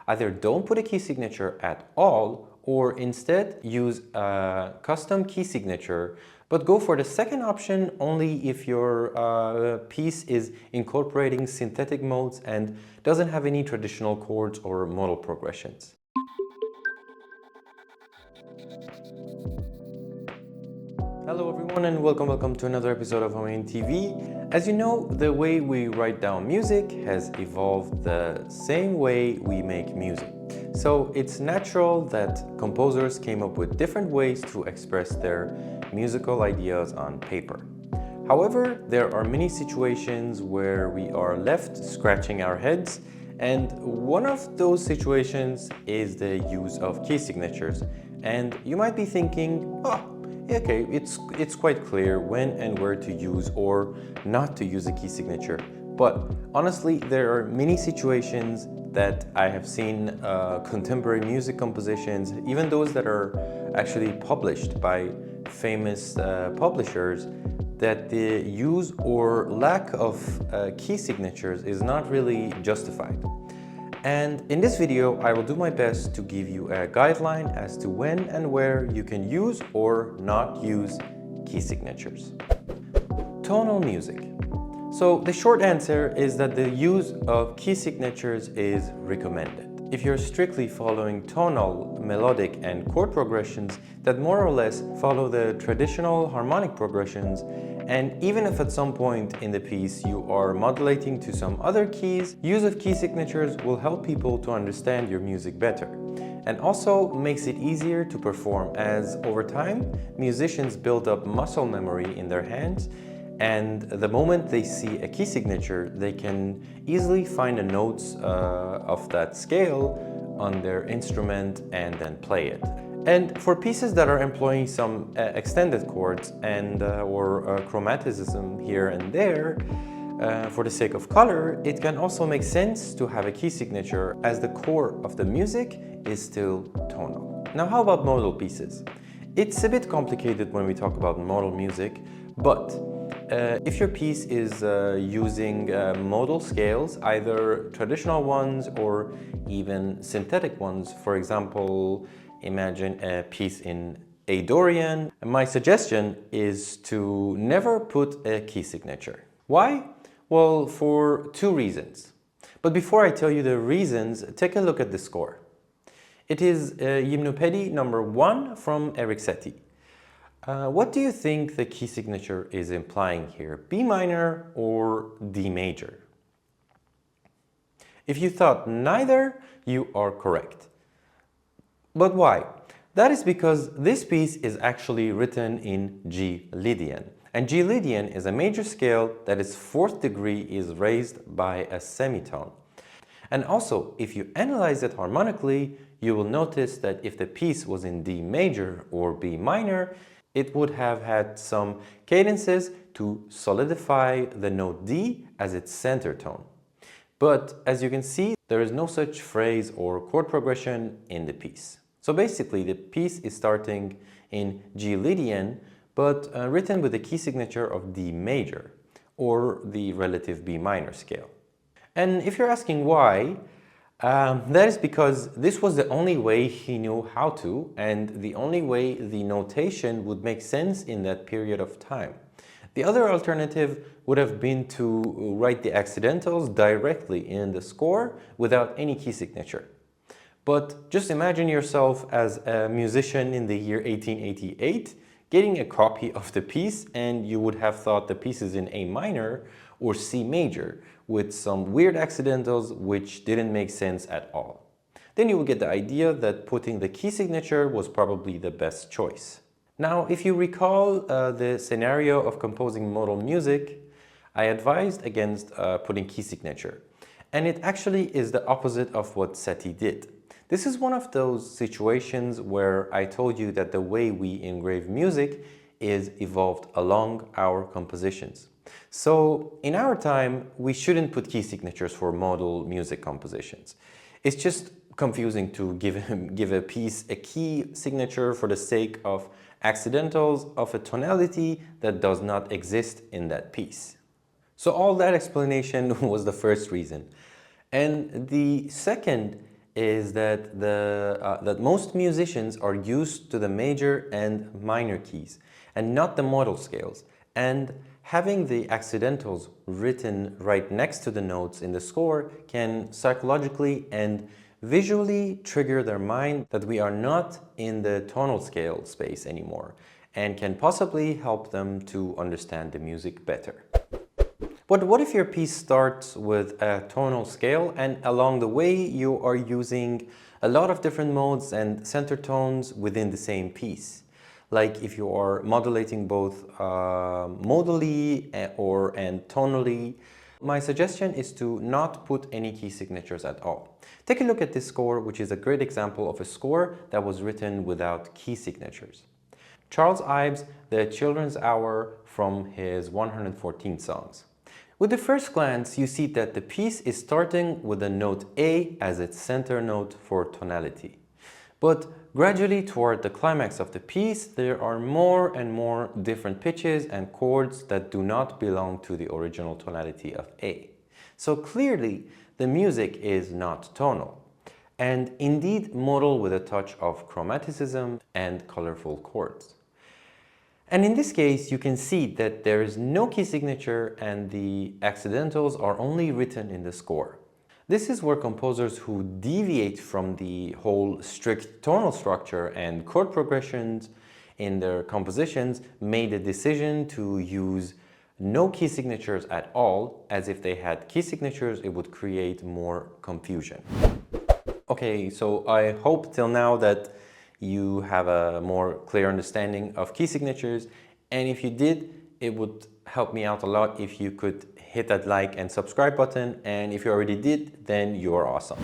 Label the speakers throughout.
Speaker 1: Either don't put a key signature at all, or instead use a custom key signature, but go for the second option only if your piece is incorporating synthetic modes and doesn't have any traditional chords or modal progressions. Hello everyone and welcome to another episode of Homayoon TV. As you know, the way we write down music has evolved the same way we make music. So it's natural that composers came up with different ways to express their musical ideas on paper. However, there are many situations where we are left scratching our heads, and one of those situations is the use of key signatures. And you might be thinking, oh, okay, it's quite clear when and where to use or not to use a key signature. But honestly, there are many situations that I have seen contemporary music compositions, even those that are actually published by famous publishers, that the use or lack of key signatures is not really justified. And in this video, I will do my best to give you a guideline as to when and where you can use or not use key signatures. Tonal music. So the short answer is that the use of key signatures is recommended. If you're strictly following tonal, melodic, and chord progressions that more or less follow the traditional harmonic progressions, and even if at some point in the piece you are modulating to some other keys, use of key signatures will help people to understand your music better. And also makes it easier to perform, as over time, musicians build up muscle memory in their hands, and the moment they see a key signature, they can easily find the notes of that scale on their instrument and then play it. And for pieces that are employing some extended chords and or chromaticism here and there, for the sake of color, it can also make sense to have a key signature, as the core of the music is still tonal. Now, how about modal pieces? It's a bit complicated when we talk about modal music, but if your piece is using modal scales, either traditional ones or even synthetic ones, for example, imagine a piece in A Dorian, my suggestion is to never put a key signature. Why? Well, for two reasons. But before I tell you the reasons, take a look at the score. It is Gymnopédie number 1 from Eric Satie. What do you think the key signature is implying here? B minor or D major? If you thought neither, you are correct. But why? That is because this piece is actually written in G Lydian. And G Lydian is a major scale that its 4th degree is raised by a semitone. And also, if you analyze it harmonically, you will notice that if the piece was in D major or B minor, it would have had some cadences to solidify the note D as its center tone. But as you can see, there is no such phrase or chord progression in the piece. So basically, the piece is starting in G Lydian, but written with a key signature of D major, or the relative B minor scale. And if you're asking why, that is because this was the only way he knew how to, and the only way the notation would make sense in that period of time. The other alternative would have been to write the accidentals directly in the score without any key signature. But just imagine yourself as a musician in the year 1888 getting a copy of the piece, and you would have thought the piece is in A minor or C major with some weird accidentals which didn't make sense at all. Then you will get the idea that putting the key signature was probably the best choice. Now, if you recall the scenario of composing modal music, I advised against putting key signature. And it actually is the opposite of what Satie did. This is one of those situations where I told you that the way we engrave music is evolved along our compositions. So in our time, we shouldn't put key signatures for modal music compositions. It's just confusing to give a piece a key signature for the sake of accidentals of a tonality that does not exist in that piece. So all that explanation was the first reason. And the second is that that most musicians are used to the major and minor keys and not the modal scales. And having the accidentals written right next to the notes in the score can psychologically and visually trigger their mind that we are not in the tonal scale space anymore, and can possibly help them to understand the music better. But what if your piece starts with a tonal scale and along the way you are using a lot of different modes and center tones within the same piece? Like if you are modulating both modally and tonally, my suggestion is to not put any key signatures at all. Take a look at this score, which is a great example of a score that was written without key signatures. Charles Ives' The Children's Hour from his 114 songs. With the first glance, you see that the piece is starting with the note A as its center note for tonality. But gradually toward the climax of the piece, there are more and more different pitches and chords that do not belong to the original tonality of A. So clearly, the music is not tonal, and indeed modal with a touch of chromaticism and colorful chords. And in this case, you can see that there is no key signature and the accidentals are only written in the score. This is where composers who deviate from the whole strict tonal structure and chord progressions in their compositions made a decision to use no key signatures at all, as if they had key signatures, it would create more confusion. Okay, so I hope till now that you have a more clear understanding of key signatures, and if you did, it would help me out a lot if you could hit that like and subscribe button, and if you already did, then you are awesome.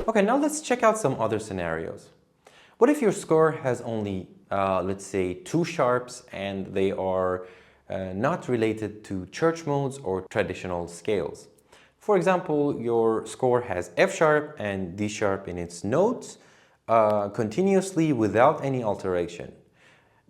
Speaker 1: Okay, now let's check out some other scenarios. What if your score has only, let's say, 2 sharps and they are not related to church modes or traditional scales? For example, your score has F sharp and D sharp in its notes, continuously without any alteration.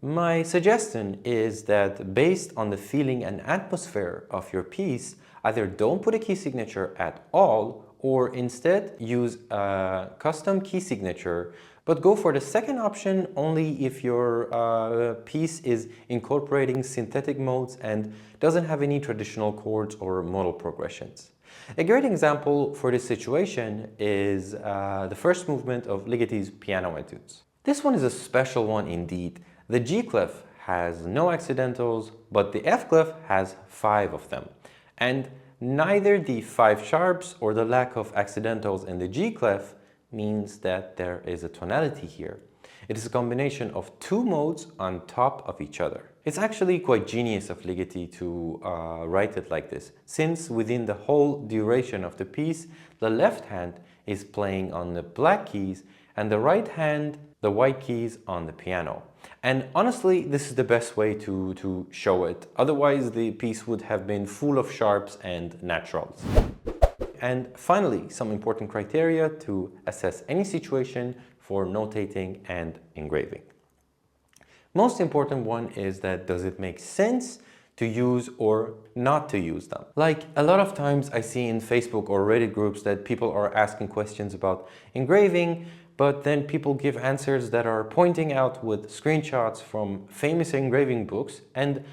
Speaker 1: My suggestion is that based on the feeling and atmosphere of your piece, either don't put a key signature at all or instead use a custom key signature, but go for the second option only if your piece is incorporating synthetic modes and doesn't have any traditional chords or modal progressions. A great example for this situation is the first movement of Ligeti's piano etudes. This one is a special one indeed. The G clef has no accidentals, but the F clef has 5 of them. And neither the 5 sharps or the lack of accidentals in the G clef means that there is a tonality here. It is a combination of 2 modes on top of each other. It's actually quite genius of Ligeti to write it like this, since within the whole duration of the piece, the left hand is playing on the black keys and the right hand the white keys on the piano. And honestly, this is the best way to show it. Otherwise, the piece would have been full of sharps and naturals. And finally, some important criteria to assess any situation for notating and engraving. Most important one is that does it make sense to use or not to use them? Like a lot of times I see in Facebook or Reddit groups that people are asking questions about engraving, but then people give answers that are pointing out with screenshots from famous engraving books, and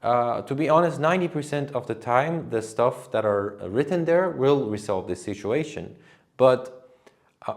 Speaker 1: to be honest, 90% of the time the stuff that are written there will resolve this situation. But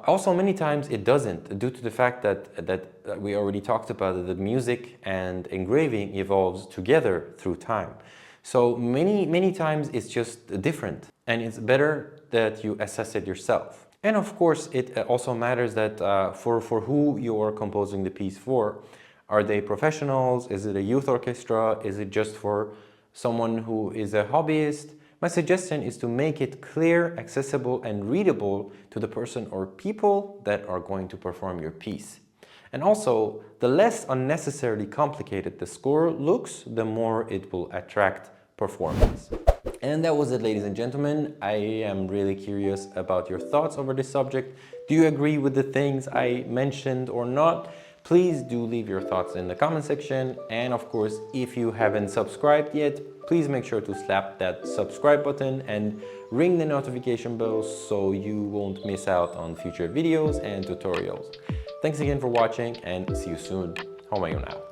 Speaker 1: also many times it doesn't, due to the fact that we already talked about it, that music and engraving evolves together through time. So many times it's just different, and it's better that you assess it yourself. And of course, it also matters that for who you are composing the piece for. Are they professionals? Is it a youth orchestra? Is it just for someone who is a hobbyist? My suggestion is to make it clear, accessible, and readable to the person or people that are going to perform your piece. And also, the less unnecessarily complicated the score looks, the more it will attract performance. And that was it, ladies and gentlemen. I am really curious about your thoughts over this subject. Do you agree with the things I mentioned or not? Please do leave your thoughts in the comment section, and of course, if you haven't subscribed yet, please make sure to slap that subscribe button and ring the notification bell so you won't miss out on future videos and tutorials. Thanks again for watching, and see you soon. Homayoon out.